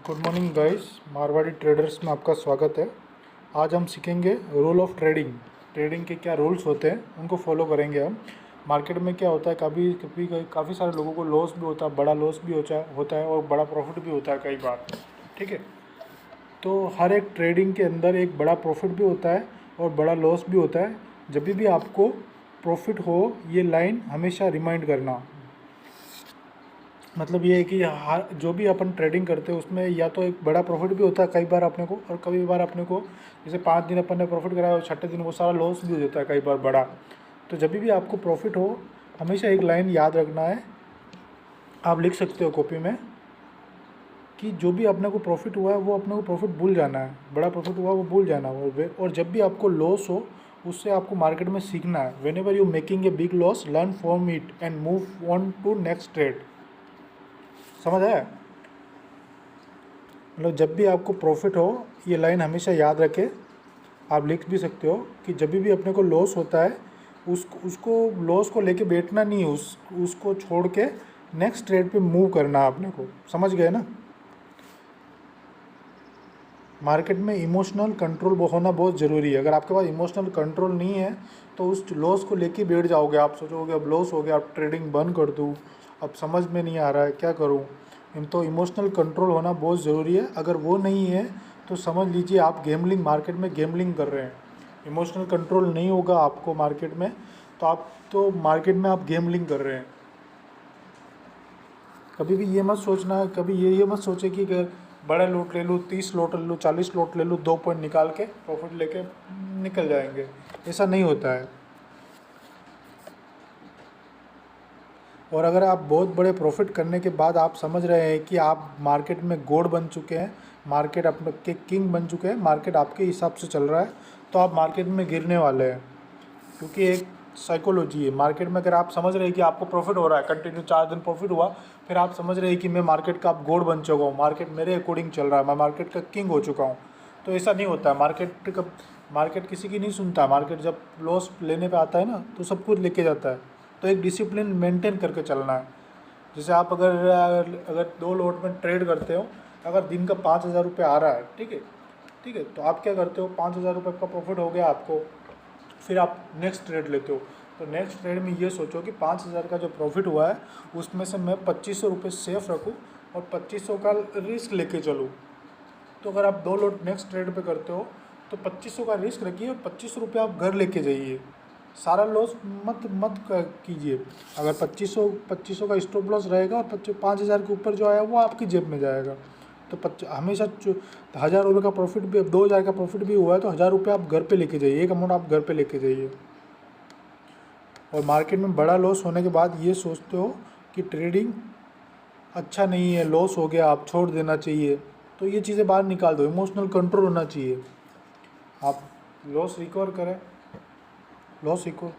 Good morning guys, Marwari traders में आपका स्वागत है। आज हम सीखेंगे रूल ऑफ ट्रेडिंग। ट्रेडिंग के क्या रूल्स होते हैं उनको फॉलो करेंगे हम। मार्केट में क्या होता है, कभी कभी काफ़ी सारे लोगों को लॉस भी होता है, बड़ा लॉस भी होता है और बड़ा प्रॉफिट भी होता है कई बार। ठीक है, तो हर एक ट्रेडिंग के अंदर एक बड़ा प्रॉफिट भी होता है और बड़ा लॉस भी होता है। जब भी आपको प्रॉफिट हो, ये लाइन हमेशा रिमाइंड करना। मतलब ये है कि हर जो भी अपन ट्रेडिंग करते हैं उसमें या तो एक बड़ा प्रॉफिट भी होता है कई बार अपने को, और कई बार अपने को जैसे 5 दिन अपन ने प्रॉफिट कराया और छठे दिन वो सारा लॉस भी हो जाता है कई बार बड़ा। तो जब भी आपको प्रॉफिट हो, हमेशा एक लाइन याद रखना है। आप लिख सकते हो कॉपी में कि जो भी अपने को प्रॉफिट हुआ है वो अपने को प्रॉफिट भूल जाना है, बड़ा प्रॉफिट हुआ वो भूल जाना है। और जब भी आपको लॉस हो, उससे आपको मार्केट में सीखना है। Whenever you making a big loss, learn from it and move on to next trade. समझ आया? मतलब जब भी आपको प्रॉफिट हो, ये लाइन हमेशा याद रखें। आप लिख भी सकते हो कि जब भी अपने को लॉस होता है, उसको लॉस को लेके बैठना नहीं है, उसको छोड़ के नेक्स्ट ट्रेड पे मूव करना है अपने को। समझ गए ना? मार्केट में इमोशनल कंट्रोल होना बहुत ज़रूरी है। अगर आपके पास इमोशनल कंट्रोल नहीं है तो उस लॉस को लेके बैठ जाओगे। आप सोचोगे अब लॉस हो गया, अब ट्रेडिंग बंद कर दूँ, अब समझ में नहीं आ रहा है क्या करूँ। तो इमोशनल कंट्रोल होना बहुत ज़रूरी है। अगर वो नहीं है तो समझ लीजिए आप गेमलिंग, मार्केट में गेमलिंग कर रहे हैं। इमोशनल कंट्रोल नहीं होगा आपको मार्केट में, तो आप तो मार्केट में आप गेमलिंग कर रहे हैं। कभी भी ये मत सोचना, कभी ये मत सोचे कि बड़ा लॉट ले लूँ, 30 लॉट ले लूँ, 40 लॉट ले लूँ, 2 पॉइंट निकाल के प्रॉफिट लेके निकल जाएंगे। ऐसा नहीं होता है। और अगर आप बहुत बड़े प्रॉफिट करने के बाद आप समझ रहे हैं कि आप मार्केट में गॉड बन चुके हैं, मार्केट अपने के किंग बन चुके हैं, मार्केट आपके हिसाब से चल रहा है, तो आप मार्केट में गिरने वाले हैं। क्योंकि एक साइकोलॉजी है मार्केट में। अगर आप समझ रहे हैं कि आपको प्रॉफिट हो रहा है, कंटिन्यू 4 दिन प्रॉफिट हुआ, फिर आप समझ रहे हैं कि मैं मार्केट का अब गॉड बन चुका हूँ, मार्केट मेरे अकॉर्डिंग चल रहा है, मैं मार्केट का किंग हो चुका हूँ, तो ऐसा नहीं होता है। मार्केट किसी की नहीं सुनता। मार्केट जब लॉस लेने पे आता है ना, तो सब कुछ लेके जाता है। तो एक डिसिप्लिन मेंटेन करके चलना है। जैसे आप अगर 2 लॉट में ट्रेड करते हो, अगर दिन का 5,000 रुपये आ रहा है, ठीक है, तो आप क्या करते हो, 5,000 रुपये का प्रॉफिट हो गया आपको, फिर आप नेक्स्ट ट्रेड लेते हो। तो नेक्स्ट ट्रेड में ये सोचो कि 5,000 का जो प्रॉफिट हुआ है उसमें से मैं 2,500 रुपये सेफ रखूँ और 2,500 का रिस्क लेके चलूँ। तो अगर आप 2 लॉट नेक्स्ट ट्रेड पे करते हो तो 2,500 का रिस्क रखिए और 2,500 रुपये आप घर लेके जाइए। सारा लॉस मत कीजिए। अगर 2,500 का स्टॉप लॉस रहेगा और 5,000 के ऊपर जो आया वो आपकी जेब में जाएगा। तो हमेशा 1,000 रुपये का प्रॉफिट भी, अब 2,000 का प्रॉफिट भी हुआ है तो 1,000 रुपये आप घर पे लेके जाइए, एक अमाउंट आप घर पे लेके जाइए। और मार्केट में बड़ा लॉस होने के बाद ये सोचते हो कि ट्रेडिंग अच्छा नहीं है, लॉस हो गया, आप छोड़ देना चाहिए, तो ये चीज़ें बाहर निकाल दो। इमोशनल कंट्रोल होना चाहिए। आप लॉस रिकवर करें, लॉस रिकवर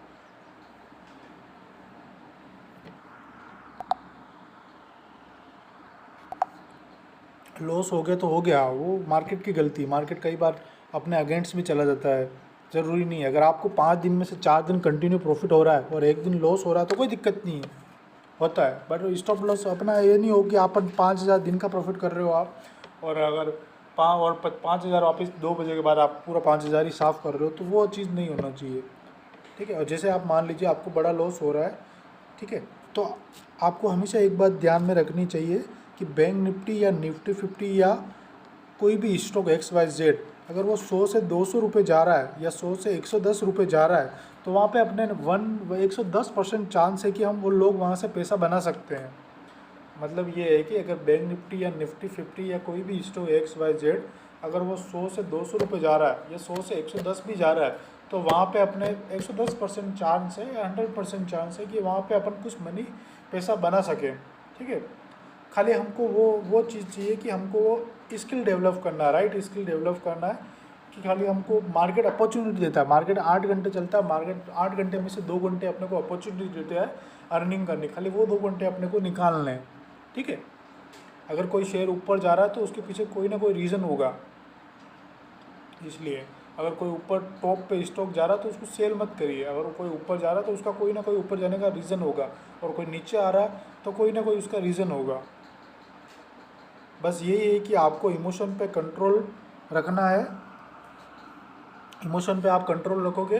लॉस हो गया तो हो गया, वो मार्केट की गलती। मार्केट कई बार अपने अगेंस्ट भी चला जाता है, ज़रूरी नहीं है। अगर आपको 5 दिन में से 4 दिन कंटिन्यू प्रॉफिट हो रहा है और एक दिन लॉस हो रहा है तो कोई दिक्कत नहीं है, होता है। बट स्टॉप लॉस अपना ये नहीं हो कि आप 5,000 दिन का प्रॉफिट कर रहे हो आप, और अगर 5,000 वापस 2 बजे के बाद आप पूरा 5,000 ही साफ़ कर रहे हो, तो वो चीज़ नहीं होना चाहिए। ठीक है। और जैसे आप मान लीजिए आपको बड़ा लॉस हो रहा है, ठीक है, तो आपको हमेशा एक बात ध्यान में रखनी चाहिए कि बैंक निफ्टी या निफ्टी 50 या कोई भी स्टॉक XYZ, अगर वो 100 से 200 रुपये जा रहा है या 100 से 110 रुपये जा रहा है, तो वहाँ पे अपने 110% चांस है कि हम वो लोग वहाँ से पैसा बना सकते हैं। मतलब ये है कि अगर बैंक निफ्टी या निफ्टी 50 या कोई भी स्टॉक XYZ, अगर वो 100 से 200 रुपये जा रहा है या 100 से 110 भी जा रहा है, तो वहाँ पे अपने 110% चांस है या 100% चांस है कि वहाँ पे अपन कुछ पैसा बना सकें। ठीक है। खाली हमको वो चीज़ चाहिए कि हमको वो स्किल डेवलप करना है, राइट स्किल डेवलप करना है। कि खाली हमको मार्केट अपॉर्चुनिटी देता है, मार्केट 8 घंटे चलता है, मार्केट 8 घंटे में से 2 घंटे अपने को अपॉर्चुनिटी देता है अर्निंग करने, खाली वो 2 घंटे अपने को निकालने हैं। ठीक है। अगर कोई शेयर ऊपर जा रहा है तो उसके पीछे कोई ना कोई रीज़न होगा। इसलिए अगर कोई ऊपर टॉप पे स्टॉक जा रहा है तो उसको सेल मत करिए। अगर कोई ऊपर जा रहा है तो उसका कोई ना कोई ऊपर जाने का रीज़न होगा, और कोई नीचे आ रहा है तो कोई ना कोई उसका रीज़न होगा। बस यही है कि आपको इमोशन पे कंट्रोल रखना है। इमोशन पे आप कंट्रोल रखोगे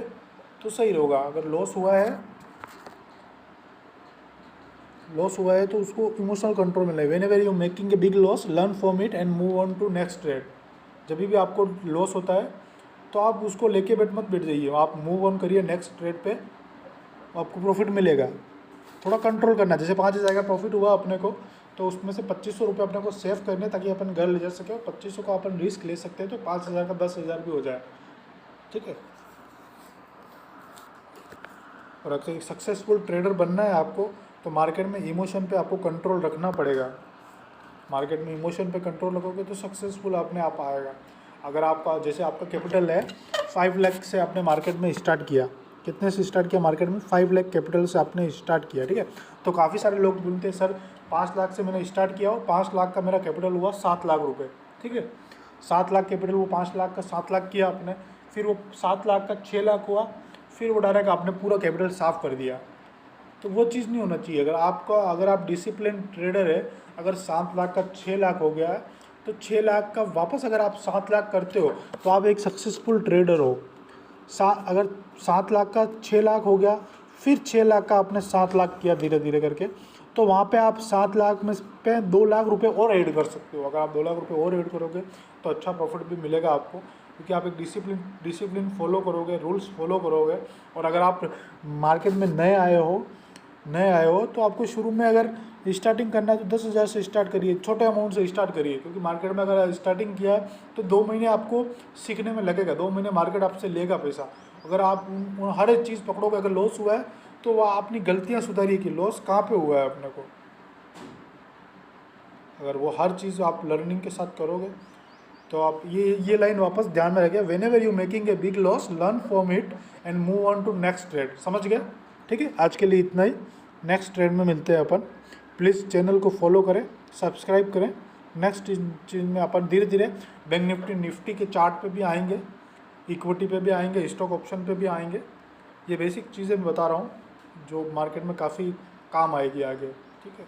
तो सही होगा। अगर लॉस हुआ है तो उसको इमोशनल कंट्रोल में लाए। Whenever you making a big loss, learn from it and move on to next trade. जब भी आपको लॉस होता है तो आप उसको लेके मत बैठ जाइए, आप मूव ऑन करिए नेक्स्ट ट्रेड पे, आपको प्रॉफिट मिलेगा। थोड़ा कंट्रोल करना, जैसे 5,000 का प्रॉफिट हुआ अपने को, तो उसमें से 2,500 रुपये अपने को सेव करने ताकि अपन घर ले जा सके, और 2,500 का अपन रिस्क ले सकते हैं तो 5,000 का 10,000 भी हो जाए, ठीक है। और अगर एक सक्सेसफुल ट्रेडर बनना है आपको तो मार्केट में इमोशन पे आपको कंट्रोल रखना पड़ेगा। मार्केट में इमोशन पे कंट्रोल रखोगे तो सक्सेसफुल अपने आप आएगा। अगर आपका जैसे आपका कैपिटल है 5 लाख से आपने मार्केट में स्टार्ट किया, कितने से स्टार्ट किया मार्केट में? 5 लाख कैपिटल से आपने स्टार्ट किया, ठीक है। तो काफ़ी सारे लोग बोलते हैं सर 5 लाख से मैंने स्टार्ट किया हो, 5 लाख का मेरा कैपिटल हुआ 7 लाख रुपये, ठीक है। 7 लाख कैपिटल, वो 5 लाख का 7 लाख किया आपने, फिर वो 7 लाख का 6 लाख हुआ, फिर वो डायरेक्ट आपने पूरा कैपिटल साफ़ कर दिया। तो वो चीज़ नहीं होना चाहिए। अगर आप डिसिप्लिन ट्रेडर है, अगर 7 लाख का 6 लाख हो गया तो 6 लाख का वापस अगर आप 7 लाख करते हो तो आप एक सक्सेसफुल ट्रेडर हो। अगर 7 लाख का 6 लाख हो गया, फिर 6 लाख का आपने 7 लाख किया धीरे धीरे करके, तो वहाँ पे आप 7 लाख में पे 2 लाख रुपए और ऐड कर सकते हो। अगर आप 2 लाख रुपए और ऐड करोगे तो अच्छा प्रॉफिट भी मिलेगा आपको, क्योंकि आप एक डिसिप्लिन फॉलो करोगे, रूल्स फॉलो करोगे। और अगर आप मार्केट में नए आए हो तो आपको शुरू में अगर स्टार्टिंग करना है तो 10,000 से स्टार्ट करिए, छोटे अमाउंट से स्टार्ट करिए, क्योंकि मार्केट में अगर स्टार्टिंग किया है तो 2 महीने आपको सीखने में लगेगा, 2 महीने मार्केट आपसे लेगा पैसा। अगर आप हर एक चीज़ पकड़ोगे, अगर लॉस हुआ है तो वह अपनी गलतियाँ सुधारिए कि लॉस कहाँ पे हुआ है अपने को। अगर वो हर चीज़ आप लर्निंग के साथ करोगे तो आप ये लाइन वापस ध्यान में रखिए, whenever you making a big loss, learn from it and move on to next trade. समझ गया? ठीक है, आज के लिए इतना ही। नेक्स्ट ट्रेड में मिलते हैं अपन। प्लीज़ चैनल को फॉलो करें, सब्सक्राइब करें। नेक्स्ट चीज़ में अपन धीरे धीरे बैंक निफ्टी के चार्ट पे भी आएंगे, इक्विटी पे भी आएंगे, स्टॉक ऑप्शन पे भी आएंगे। ये बेसिक चीज़ें मैं बता रहा हूँ जो मार्केट में काफ़ी काम आएगी आगे, ठीक है।